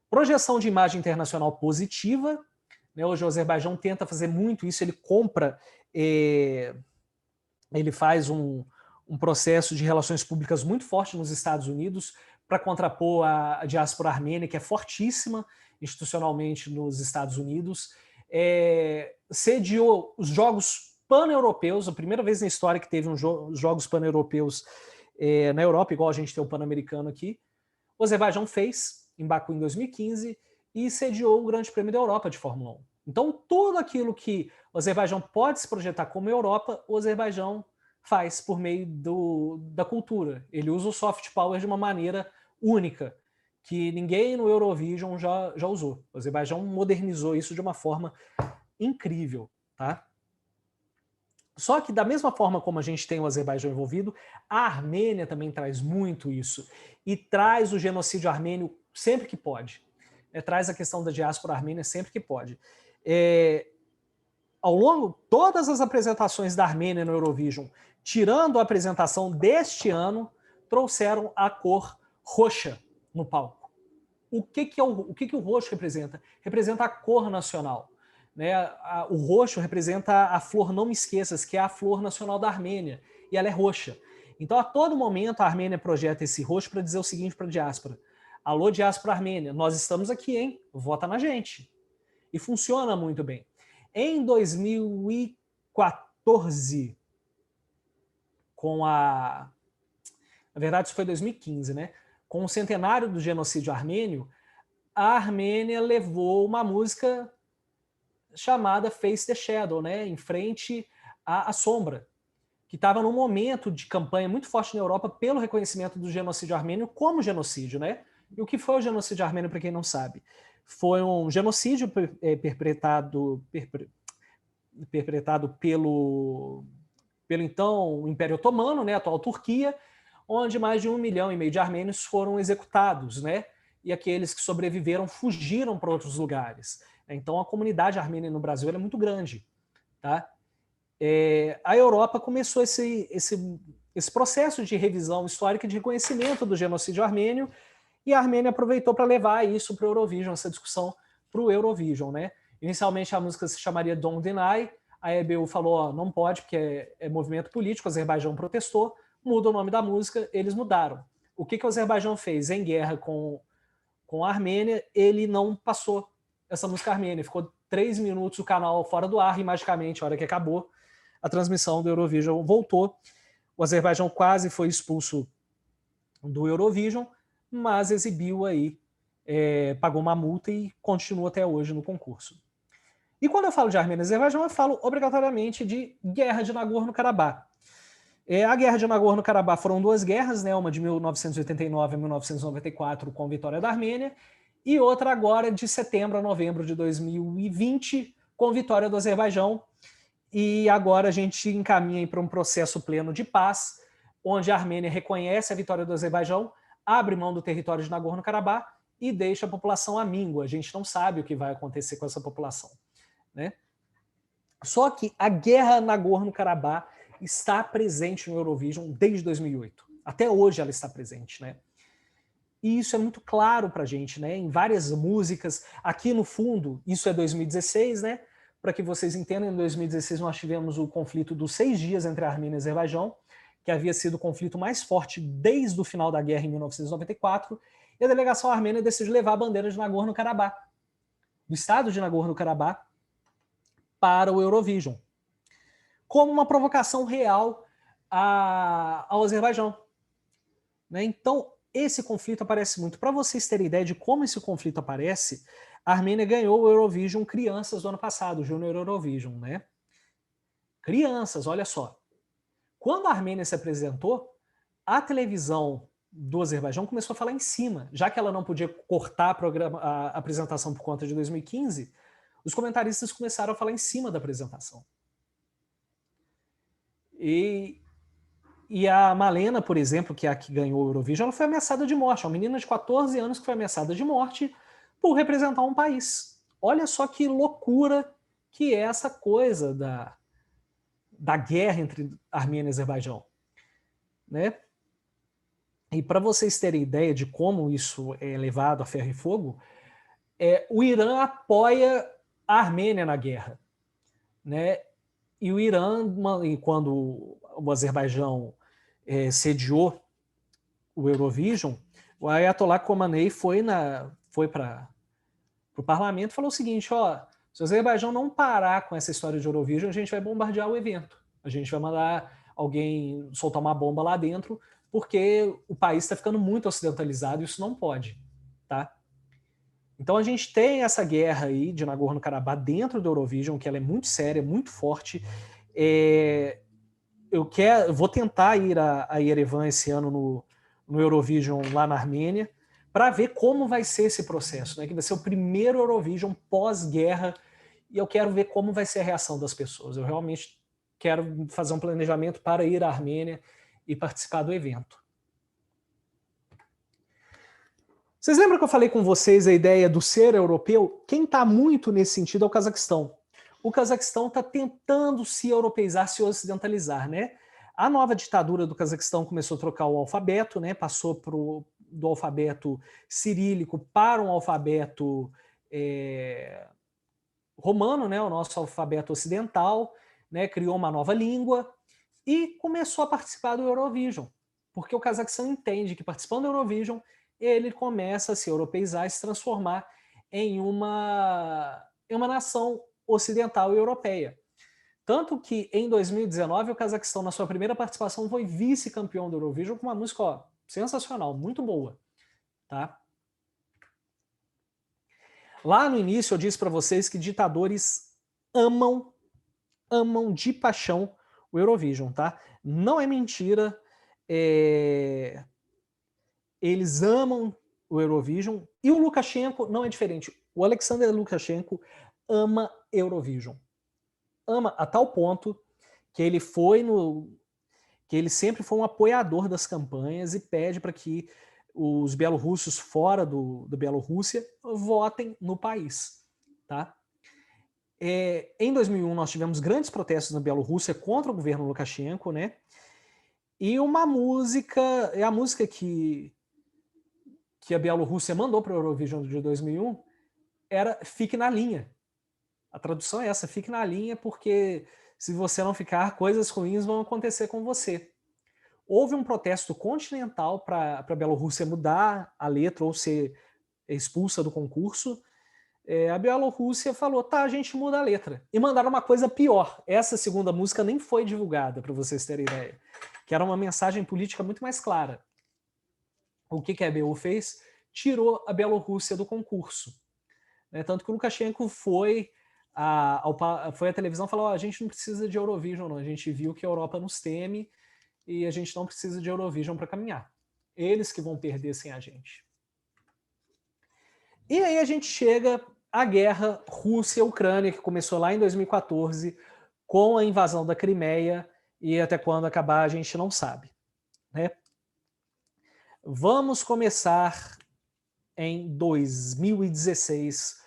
projeção de imagem internacional positiva, né? Hoje o Azerbaijão tenta fazer muito isso, ele compra, ele faz um processo de relações públicas muito forte nos Estados Unidos para contrapor a diáspora armênia, que é fortíssima institucionalmente nos Estados Unidos. Sediou os Jogos Pan-Europeus, a primeira vez na história que teve os Jogos Pan-Europeus na Europa, igual a gente tem o Pan-Americano aqui. O Azerbaijão fez em Baku em 2015 e sediou o Grande Prêmio da Europa de Fórmula 1. Então, tudo aquilo que o Azerbaijão pode se projetar como Europa, o Azerbaijão faz por meio da cultura. Ele usa o soft power de uma maneira única, que ninguém no Eurovision já usou. O Azerbaijão modernizou isso de uma forma incrível, tá? Só que da mesma forma como a gente tem o Azerbaijão envolvido, a Armênia também traz muito isso. E traz o genocídio armênio sempre que pode. Traz a questão da diáspora armênia sempre que pode. Ao longo, todas as apresentações da Armênia no Eurovision, tirando a apresentação deste ano, trouxeram a cor roxa no palco. O que o roxo representa? Representa a cor nacional. Né? O roxo representa a flor Não Me Esqueças, que é a flor nacional da Armênia, e ela é roxa. Então, a todo momento, a Armênia projeta esse roxo para dizer o seguinte para a diáspora: alô, diáspora armênia, nós estamos aqui, hein? Vota na gente. E funciona muito bem. Em 2014, na verdade, isso foi 2015, né? Com o centenário do genocídio armênio, a Armênia levou uma música chamada Face the Shadow, né? Em frente à sombra, que estava num momento de campanha muito forte na Europa pelo reconhecimento do genocídio armênio como genocídio, né? E o que foi o genocídio armênio, para quem não sabe? Foi um genocídio perpetrado pelo então Império Otomano, né, atual Turquia, onde mais de 1,5 milhão de armênios foram executados, né? E aqueles que sobreviveram fugiram para outros lugares. Então a comunidade armênia no Brasil é muito grande, tá? A Europa começou esse processo de revisão histórica e de reconhecimento do genocídio armênio, e a Armênia aproveitou para levar isso para o Eurovision, essa discussão para o Eurovision, né? Inicialmente a música se chamaria Don't Deny, a EBU falou, não pode, porque é movimento político, o Azerbaijão protestou, muda o nome da música, eles mudaram. O que o Azerbaijão fez em guerra com a Armênia? Ele não passou essa música armênia, ficou 3 minutos o canal fora do ar, e magicamente, a hora que acabou, a transmissão do Eurovision voltou. O Azerbaijão quase foi expulso do Eurovision, mas exibiu aí, pagou uma multa e continua até hoje no concurso. E quando eu falo de Armênia e Azerbaijão, eu falo obrigatoriamente de Guerra de Nagorno-Karabakh. A Guerra de Nagorno-Karabakh foram 2 guerras, né? Uma de 1989 a 1994 com a vitória da Armênia, e outra agora de setembro a novembro de 2020 com vitória do Azerbaijão. E agora a gente encaminha para um processo pleno de paz, onde a Armênia reconhece a vitória do Azerbaijão, abre mão do território de Nagorno-Karabakh e deixa a população à míngua. A gente não sabe o que vai acontecer com essa população, né? Só que a guerra Nagorno-Karabakh está presente no Eurovision desde 2008. Até hoje ela está presente, né? E isso é muito claro para a gente, né? Em várias músicas. Aqui no fundo, isso é 2016, né? Para que vocês entendam, em 2016 nós tivemos o conflito dos 6 dias entre a Armênia e o Azerbaijão, que havia sido o conflito mais forte desde o final da guerra em 1994, e a delegação armênia decidiu levar a bandeira de Nagorno-Karabakh, do estado de Nagorno-Karabakh, para o Eurovision, como uma provocação real ao Azerbaijão. Né? Então, esse conflito aparece muito. Para vocês terem ideia de como esse conflito aparece, a Armênia ganhou o Eurovision Crianças do ano passado, o Junior Eurovision. Né? Crianças, olha só. Quando a Armênia se apresentou, a televisão do Azerbaijão começou a falar em cima. Já que ela não podia cortar a apresentação por conta de 2015, os comentaristas começaram a falar em cima da apresentação. E a Malena, por exemplo, que é a que ganhou o Eurovision, ela foi ameaçada de morte. É uma menina de 14 anos que foi ameaçada de morte por representar um país. Olha só que loucura que é essa coisa da guerra entre Armênia e Azerbaijão. Né? E para vocês terem ideia de como isso é levado a ferro e fogo, o Irã apoia a Armênia na guerra. Né? E o Irã, quando o Azerbaijão sediou o Eurovision, o Ayatollah Khomeini foi para o parlamento e falou o seguinte, ó, se o Azerbaijão não parar com essa história de Eurovision, a gente vai bombardear o evento. A gente vai mandar alguém soltar uma bomba lá dentro, porque o país está ficando muito ocidentalizado e isso não pode. Tá? Então a gente tem essa guerra aí de Nagorno-Karabakh dentro do Eurovision, que ela é muito séria, muito forte. Eu vou tentar ir a Yerevan esse ano no Eurovision lá na Armênia, para ver como vai ser esse processo, né? Que vai ser o primeiro Eurovision pós-guerra, e eu quero ver como vai ser a reação das pessoas. Eu realmente quero fazer um planejamento para ir à Armênia e participar do evento. Vocês lembram que eu falei com vocês a ideia do ser europeu? Quem está muito nesse sentido é o Cazaquistão. O Cazaquistão está tentando se europeizar, se ocidentalizar, né? A nova ditadura do Cazaquistão começou a trocar o alfabeto, né? Passou do alfabeto cirílico para um alfabeto romano, né? O nosso alfabeto ocidental, né? Criou uma nova língua e começou a participar do Eurovision, porque o Cazaquistão entende que participando do Eurovision ele começa a se europeizar e se transformar em uma nação ocidental e europeia. Tanto que em 2019 o Cazaquistão, na sua primeira participação, foi vice-campeão do Eurovision com uma música sensacional, muito boa. Tá? Lá no início eu disse para vocês que ditadores amam de paixão o Eurovision. Tá? Não é mentira. Eles amam o Eurovision e o Lukashenko não é diferente. O Alexander Lukashenko ama Eurovision. Ama a tal ponto que ele sempre foi um apoiador das campanhas e pede para que os bielorrussos fora da Bielorrússia votem no país. Tá? Em 2001 nós tivemos grandes protestos na Bielorrússia contra o governo Lukashenko, né? E uma música, a música que a Bielorrússia mandou para o Eurovision de 2001 era Fique na Linha. A tradução é essa, fique na linha, porque se você não ficar, coisas ruins vão acontecer com você. Houve um protesto continental para a Bielorrússia mudar a letra ou ser expulsa do concurso. A Bielorrússia falou, tá, a gente muda a letra. E mandaram uma coisa pior. Essa segunda música nem foi divulgada, para vocês terem ideia. Que era uma mensagem política muito mais clara. O que a BU fez? Tirou a Bielorrússia do concurso. Tanto que o Lukashenko foi à televisão e falou, a gente não precisa de Eurovision, não. A gente viu que a Europa nos teme e a gente não precisa de Eurovision para caminhar. Eles que vão perder sem a gente. E aí a gente chega à guerra Rússia-Ucrânia, que começou lá em 2014, com a invasão da Crimeia, e até quando acabar a gente não sabe. Né? Vamos começar em 2016,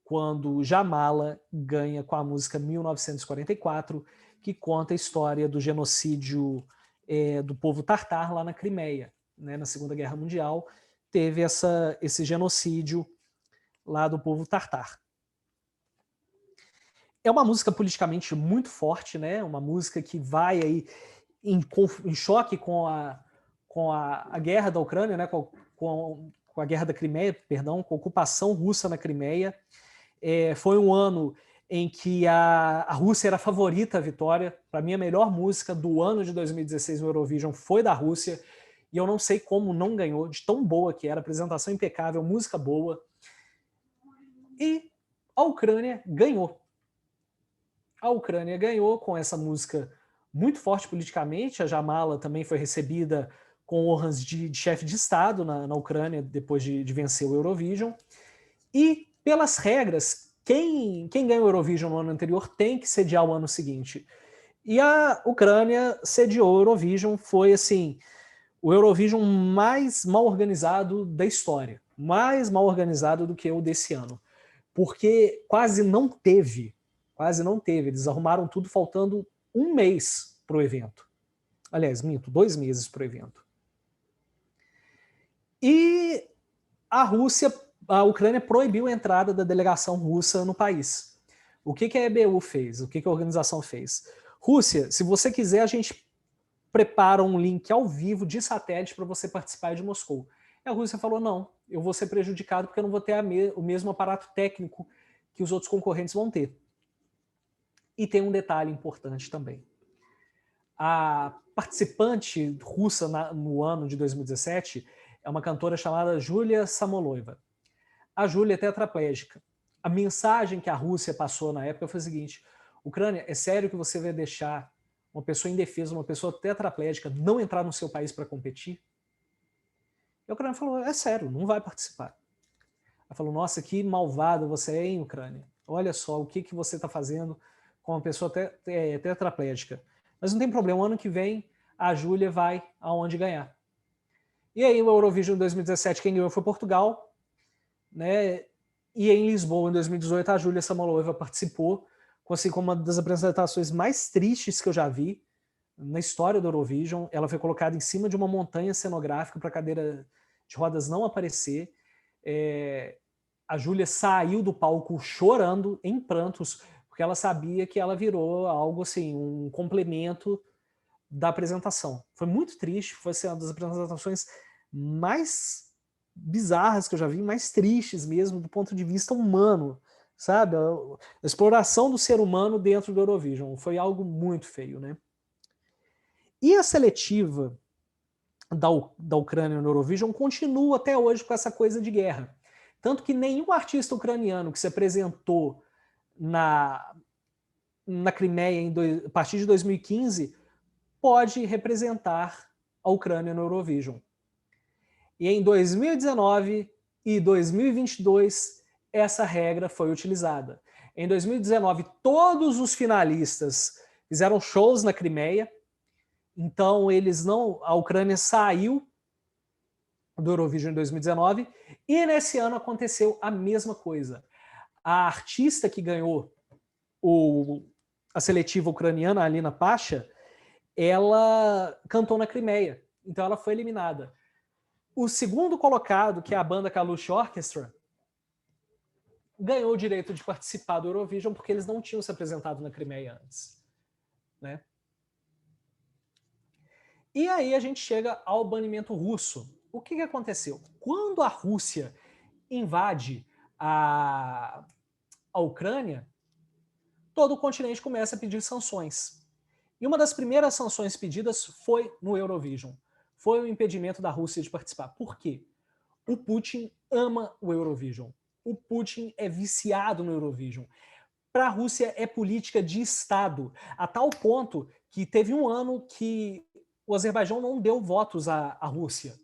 quando Jamala ganha com a música 1944, que conta a história do genocídio do povo tartar lá na Crimeia. Né? Na Segunda Guerra Mundial, teve esse genocídio lá do povo tartar. É uma música politicamente muito forte, né? Uma música que vai aí em choque com a guerra da Ucrânia, né? com a guerra da Crimeia, perdão, com a ocupação russa na Crimeia. Foi um ano em que a Rússia era a favorita à vitória. Para mim, a melhor música do ano de 2016 no Eurovision foi da Rússia, e eu não sei como não ganhou, de tão boa que era, apresentação impecável, música boa. E a Ucrânia ganhou. A Ucrânia ganhou com essa música muito forte politicamente. A Jamala também foi recebida com honras de chefe de Estado na Ucrânia depois de vencer o Eurovision. E, pelas regras, quem ganhou o Eurovision no ano anterior tem que sediar o ano seguinte. E a Ucrânia sediou o Eurovision, foi assim, o Eurovision mais mal organizado da história. Mais mal organizado do que o desse ano. Porque quase não teve. Eles arrumaram tudo faltando um mês para o evento. Aliás, minto, 2 meses para o evento. E a Ucrânia proibiu a entrada da delegação russa no país. O que a EBU fez? O que a organização fez? Rússia, se você quiser, a gente prepara um link ao vivo de satélite para você participar de Moscou. E a Rússia falou, não, eu vou ser prejudicado porque eu não vou ter o mesmo aparato técnico que os outros concorrentes vão ter. E tem um detalhe importante também. A participante russa no ano de 2017 é uma cantora chamada Julia Samoylova. A Júlia é tetraplégica. A mensagem que a Rússia passou na época foi a seguinte: Ucrânia, é sério que você vai deixar uma pessoa indefesa, uma pessoa tetraplégica, não entrar no seu país para competir? E a Ucrânia falou, é sério, não vai participar. Ela falou, nossa, que malvada você é, hein, Ucrânia? Olha só o que você está fazendo com uma pessoa tetraplégica. Mas não tem problema, ano que vem a Júlia vai aonde ganhar. E aí o Eurovision 2017 quem ganhou foi Portugal, né? E em Lisboa, em 2018, a Julia Samoylova participou, assim, como uma das apresentações mais tristes que eu já vi na história do Eurovision. Ela foi colocada em cima de uma montanha cenográfica para a cadeira de rodas não aparecer. A Júlia saiu do palco chorando, em prantos, porque ela sabia que ela virou algo assim, um complemento da apresentação. Foi muito triste, foi assim, uma das apresentações mais bizarras que eu já vi, mais tristes mesmo, do ponto de vista humano, sabe? A exploração do ser humano dentro do Eurovision. Foi algo muito feio, né? E a seletiva da Ucrânia no Eurovision continua até hoje com essa coisa de guerra. Tanto que nenhum artista ucraniano que se apresentou na Crimeia a partir de 2015 pode representar a Ucrânia no Eurovision. E em 2019 e 2022, essa regra foi utilizada. Em 2019, todos os finalistas fizeram shows na Crimeia, então a Ucrânia saiu do Eurovision em 2019, e nesse ano aconteceu a mesma coisa. A artista que ganhou a seletiva ucraniana, a Alina Pasha, ela cantou na Crimeia, então ela foi eliminada. O segundo colocado, que é a banda Kalush Orchestra, ganhou o direito de participar do Eurovision porque eles não tinham se apresentado na Crimeia antes, né? E aí a gente chega ao banimento russo. O que aconteceu? Quando a Rússia invade a Ucrânia, todo o continente começa a pedir sanções. E uma das primeiras sanções pedidas foi no Eurovision. Foi o impedimento da Rússia de participar. Por quê? O Putin ama o Eurovision. O Putin é viciado no Eurovision. Para a Rússia é política de Estado, a tal ponto que teve um ano que o Azerbaijão não deu votos à Rússia.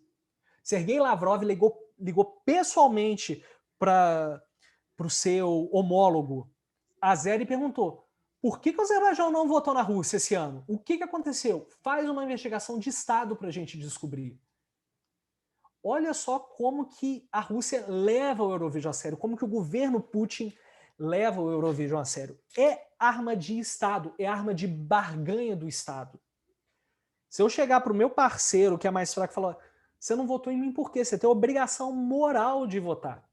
Sergei Lavrov ligou pessoalmente para o seu homólogo azer e perguntou: por que o Azerbaijão não votou na Rússia esse ano? O que aconteceu? Faz uma investigação de Estado para a gente descobrir. Olha só como que a Rússia leva o Eurovision a sério, como que o governo Putin leva o Eurovision a sério. É arma de Estado, é arma de barganha do Estado. Se eu chegar para o meu parceiro, que é mais fraco, e falar: você não votou em mim por quê? Você tem a obrigação moral de votar.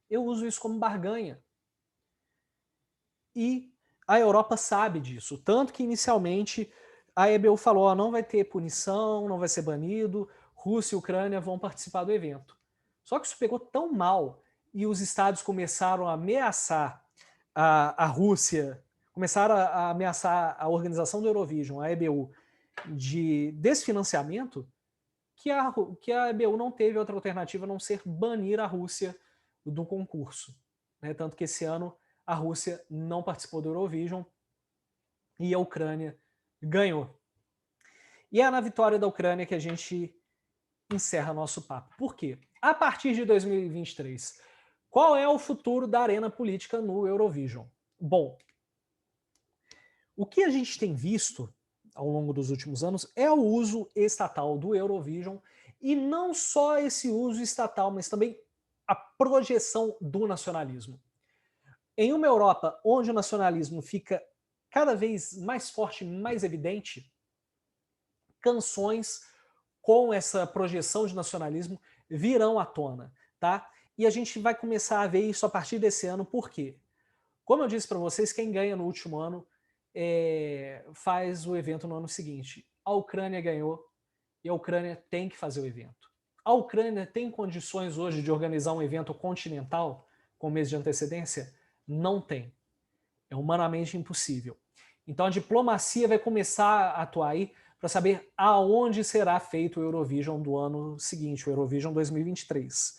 Eu uso isso como barganha. E a Europa sabe disso. Tanto que, inicialmente, a EBU falou: não vai ter punição, não vai ser banido, Rússia e Ucrânia vão participar do evento. Só que isso pegou tão mal e os estados começaram a ameaçar a Rússia começaram a ameaçar a organização do Eurovision, a EBU, de desfinanciamento, que a EBU não teve outra alternativa a não ser banir a Rússia do concurso. Né? Tanto que esse ano a Rússia não participou do Eurovision e a Ucrânia ganhou. E é na vitória da Ucrânia que a gente encerra nosso papo. Por quê? A partir de 2023, qual é o futuro da arena política no Eurovision? Bom, o que a gente tem visto ao longo dos últimos anos é o uso estatal do Eurovision, e não só esse uso estatal, mas também a projeção do nacionalismo. Em uma Europa onde o nacionalismo fica cada vez mais forte, mais evidente, canções com essa projeção de nacionalismo virão à tona, tá? E a gente vai começar a ver isso a partir desse ano, por quê? Como eu disse para vocês, quem ganha no último ano faz o evento no ano seguinte. A Ucrânia ganhou e a Ucrânia tem que fazer o evento. A Ucrânia tem condições hoje de organizar um evento continental com um mês de antecedência? Não tem. É humanamente impossível. Então a diplomacia vai começar a atuar aí para saber aonde será feito o Eurovision do ano seguinte, o Eurovision 2023.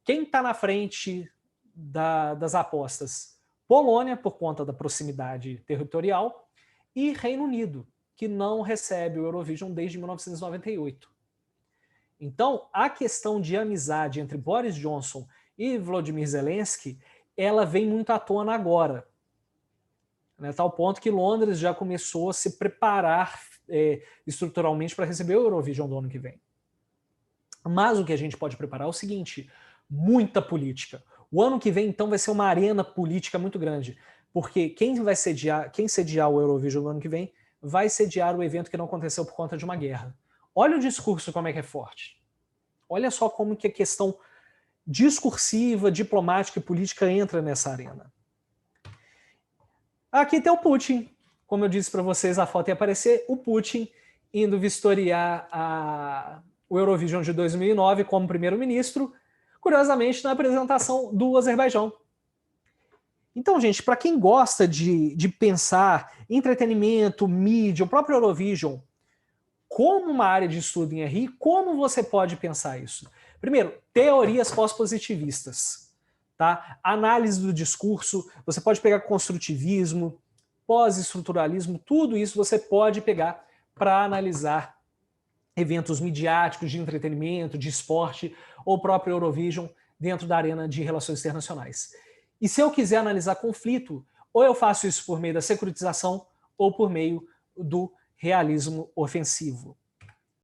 Quem está na frente das apostas? Polônia, por conta da proximidade territorial, e Reino Unido, que não recebe o Eurovision desde 1998. Então, a questão de amizade entre Boris Johnson e Volodymyr Zelensky, ela vem muito à tona agora. Né, tal ponto que Londres já começou a se preparar estruturalmente para receber o Eurovision do ano que vem. Mas o que a gente pode preparar é o seguinte: muita política. O ano que vem, então, vai ser uma arena política muito grande, porque quem sediar o Eurovision no ano que vem vai sediar o evento que não aconteceu por conta de uma guerra. Olha o discurso como é que é forte. Olha só como que a questão discursiva, diplomática e política entra nessa arena. Aqui tem o Putin. Como eu disse para vocês, a foto ia aparecer, o Putin indo vistoriar o Eurovision de 2009 como primeiro-ministro, curiosamente na apresentação do Azerbaijão. Então, gente, para quem gosta de pensar entretenimento, mídia, o próprio Eurovision como uma área de estudo em RI, como você pode pensar isso? Primeiro, teorias pós-positivistas. Tá? Análise do discurso, você pode pegar construtivismo, pós-estruturalismo, tudo isso você pode pegar para analisar eventos midiáticos de entretenimento, de esporte, ou próprio Eurovision dentro da arena de relações internacionais. E se eu quiser analisar conflito, ou eu faço isso por meio da securitização ou por meio do realismo ofensivo.